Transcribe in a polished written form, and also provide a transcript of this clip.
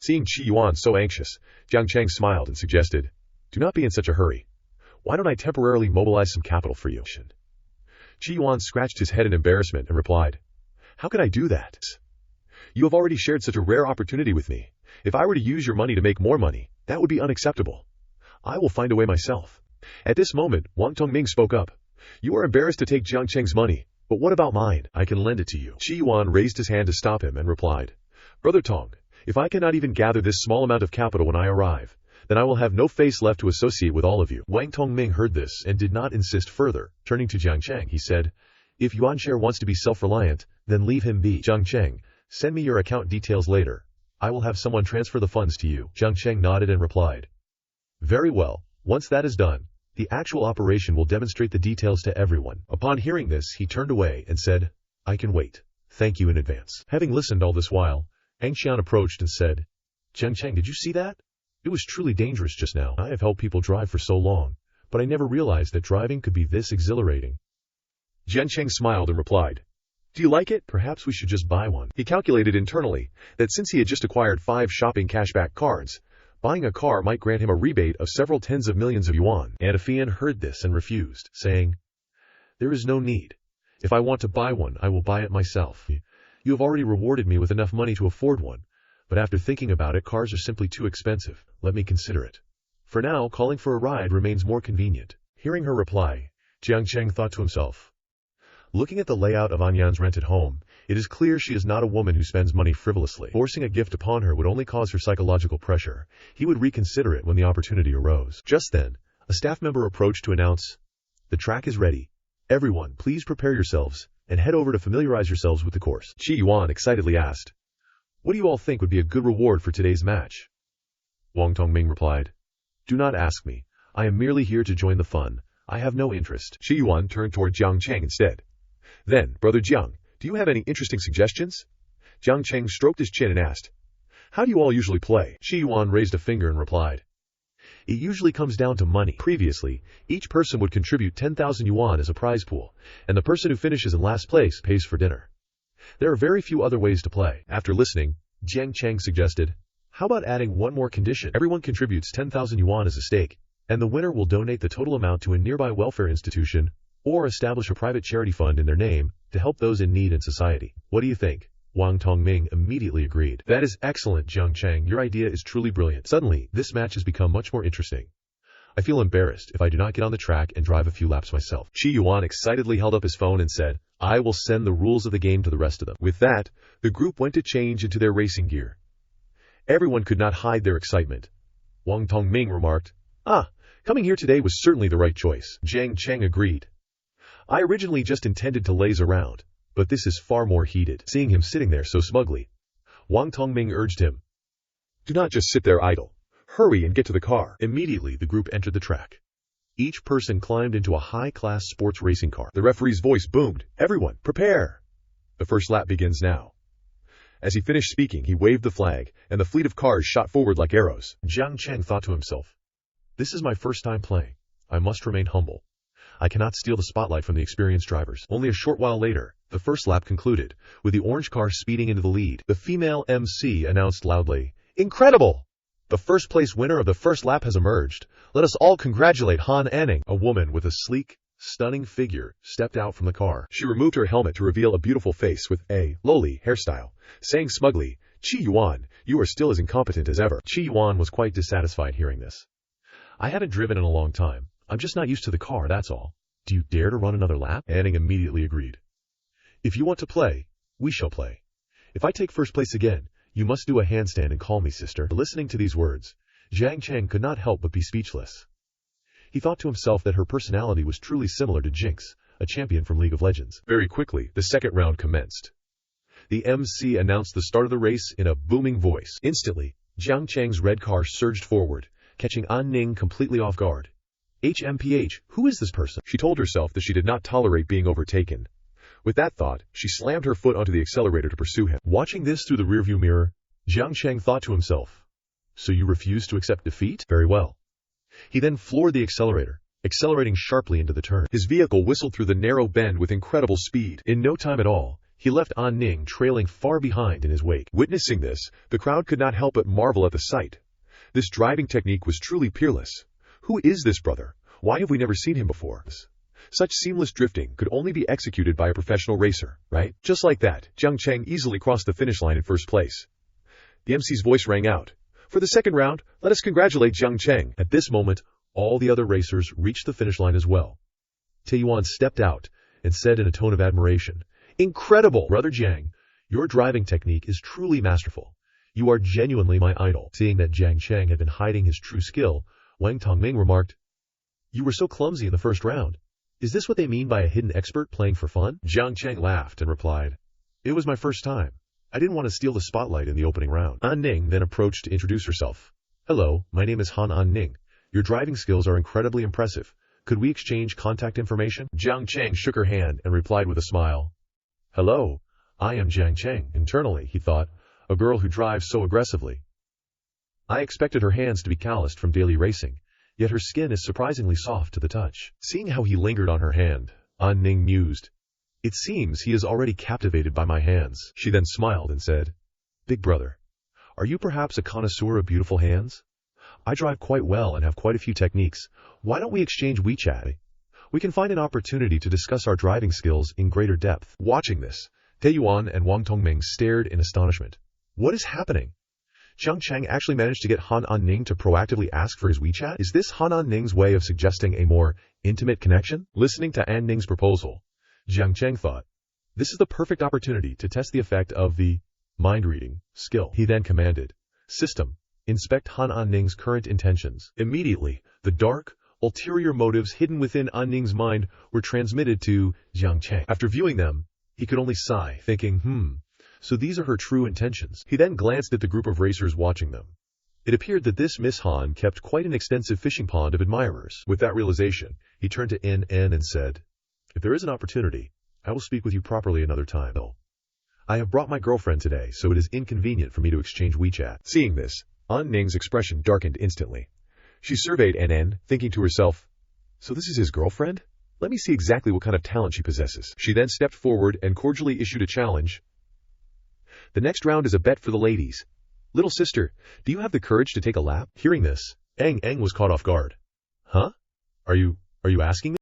Seeing Qi Yuan so anxious, Jiang Cheng smiled and suggested, "Do not be in such a hurry. Why don't I temporarily mobilize some capital for you?" Qi Yuan scratched his head in embarrassment and replied, "How could I do that? You have already shared such a rare opportunity with me. If I were to use your money to make more money, that would be unacceptable. I will find a way myself." At this moment, Wang Tongming spoke up. "You are embarrassed to take Jiang Cheng's money, but what about mine? I can lend it to you." Qi Yuan raised his hand to stop him and replied, "Brother Tong, if I cannot even gather this small amount of capital when I arrive, then I will have no face left to associate with all of you." Wang Tongming heard this and did not insist further. Turning to Jiang Cheng, he said, "If Yuanshare wants to be self-reliant, then leave him be. Jiang Cheng, send me your account details later. I will have someone transfer the funds to you." Jiang Cheng nodded and replied, "Very well. Once that is done, the actual operation will demonstrate the details to everyone." Upon hearing this, he turned away and said, "I can wait. Thank you in advance." Having listened all this while, Xiaoxiao approached and said, "Jiang Cheng, did you see that? It was truly dangerous just now. I have helped people drive for so long, but I never realized that driving could be this exhilarating." Jiang Cheng smiled and replied, "Do you like it? Perhaps we should just buy one." He calculated internally that since he had just acquired 5 shopping cashback cards, buying a car might grant him a rebate of several tens of millions of yuan. Anafian heard this and refused, saying, "There is no need. If I want to buy one, I will buy it myself. You have already rewarded me with enough money to afford one, but after thinking about it, cars are simply too expensive. Let me consider it. For now, calling for a ride remains more convenient." Hearing her reply, Jiang Cheng thought to himself, looking at the layout of Anyan's rented home, it is clear she is not a woman who spends money frivolously. Forcing a gift upon her would only cause her psychological pressure. He would reconsider it when the opportunity arose. Just then, a staff member approached to announce, "The track is ready. Everyone, please prepare yourselves and head over to familiarize yourselves with the course." Qi Yuan excitedly asked, "What do you all think would be a good reward for today's match?" Wang Tongming replied, "Do not ask me. I am merely here to join the fun. I have no interest." Qi Yuan turned toward Jiang Cheng instead. "Then, Brother Jiang, do you have any interesting suggestions?" Jiang Cheng stroked his chin and asked, "How do you all usually play?" Qi Yuan raised a finger and replied, "It usually comes down to money. Previously, each person would contribute 10,000 yuan as a prize pool, and the person who finishes in last place pays for dinner. There are very few other ways to play." After listening, Jiang Cheng suggested, "How about adding one more condition? Everyone contributes 10,000 yuan as a stake, and the winner will donate the total amount to a nearby welfare institution or establish a private charity fund in their name to help those in need in society. What do you think?" Wang Tongming immediately agreed. "That is excellent, Jiang Cheng. Your idea is truly brilliant. Suddenly, this match has become much more interesting. I feel embarrassed if I do not get on the track and drive a few laps myself." Qi Yuan excitedly held up his phone and said, "I will send the rules of the game to the rest of them." With that, the group went to change into their racing gear. Everyone could not hide their excitement. Wang Tongming remarked, "Coming here today was certainly the right choice." Jiang Cheng agreed. "I originally just intended to laze around, but this is far more heated." Seeing him sitting there so smugly, Wang Tongming urged him, "Do not just sit there idle. Hurry and get to the car." Immediately, the group entered the track. Each person climbed into a high-class sports racing car. The referee's voice boomed, "Everyone, prepare! The first lap begins now." As he finished speaking, he waved the flag, and the fleet of cars shot forward like arrows. Jiang Cheng thought to himself, "This is my first time playing. I must remain humble. I cannot steal the spotlight from the experienced drivers." Only a short while later, the first lap concluded, with the orange car speeding into the lead. The female MC announced loudly, "Incredible! The first place winner of the first lap has emerged. Let us all congratulate Han Anning." A woman with a sleek, stunning figure stepped out from the car. She removed her helmet to reveal a beautiful face with a lowly hairstyle, saying smugly, "Qi Yuan, you are still as incompetent as ever." Qi Yuan was quite dissatisfied hearing this. "I haven't driven in a long time. I'm just not used to the car, that's all. Do you dare to run another lap?" Anning immediately agreed. "If you want to play, we shall play. If I take first place again, you must do a handstand and call me sister." Listening to these words, Jiang Cheng could not help but be speechless. He thought to himself that her personality was truly similar to Jinx, a champion from League of Legends. Very quickly, the second round commenced. The MC announced the start of the race in a booming voice. Instantly, Jiang Cheng's red car surged forward, catching An Ning completely off guard. "HMPH, who is this person?" She told herself that she did not tolerate being overtaken. With that thought, she slammed her foot onto the accelerator to pursue him. Watching this through the rearview mirror, Jiang Cheng thought to himself, "So you refuse to accept defeat? Very well." He then floored the accelerator, accelerating sharply into the turn. His vehicle whistled through the narrow bend with incredible speed. In no time at all, He left An Ning trailing far behind in his wake. Witnessing this, the crowd could not help but marvel at the sight. This driving technique was truly peerless. Who is this brother? Why have we never seen him before? Such seamless drifting could only be executed by a professional racer, right? Just like that, Jiang Cheng easily crossed the finish line in first place. The MC's voice rang out. For the second round, let us congratulate Jiang Cheng. At this moment, all the other racers reached the finish line as well. Yuan stepped out and said in a tone of admiration, Incredible, Brother Jiang. Your driving technique is truly masterful. You are genuinely my idol. Seeing that Jiang Cheng had been hiding his true skill, Wang Tongming remarked, You were so clumsy in the first round. Is this what they mean by a hidden expert playing for fun? Jiang Cheng laughed and replied, It was my first time. I didn't want to steal the spotlight in the opening round. An Ning then approached to introduce herself. Hello, my name is An Ning. Your driving skills are incredibly impressive. Could we exchange contact information? Jiang Cheng shook her hand and replied with a smile. Hello, I am Jiang Cheng. Internally, he thought, a girl who drives so aggressively. I expected her hands to be calloused from daily racing, yet her skin is surprisingly soft to the touch. Seeing how he lingered on her hand, An Ning mused. It seems he is already captivated by my hands. She then smiled and said, Big brother, are you perhaps a connoisseur of beautiful hands? I drive quite well and have quite a few techniques. Why don't we exchange WeChat? We can find an opportunity to discuss our driving skills in greater depth. Watching this, Yuan and Wang Tongming stared in astonishment. What is happening? Jiang Cheng actually managed to get An Ning to proactively ask for his WeChat? Is this An Ning's way of suggesting a more intimate connection? Listening to An Ning's proposal, Jiang Cheng thought, this is the perfect opportunity to test the effect of the mind-reading skill. He then commanded, System, inspect An Ning's current intentions. Immediately, the dark, ulterior motives hidden within An Ning's mind were transmitted to Jiang Cheng. After viewing them, he could only sigh, thinking, so these are her true intentions. He then glanced at the group of racers watching them. It appeared that this Miss Han kept quite an extensive fishing pond of admirers. With that realization, he turned to N and said, If there is an opportunity, I will speak with you properly another time. I have brought my girlfriend today, so it is inconvenient for me to exchange WeChat. Seeing this, An Ning's expression darkened instantly. She surveyed NN, thinking to herself, so this is his girlfriend? Let me see exactly what kind of talent she possesses. She then stepped forward and cordially issued a challenge. The next round is a bet for the ladies. Little sister, do you have the courage to take a lap? Hearing this, Eng was caught off guard. Huh? Are you asking me?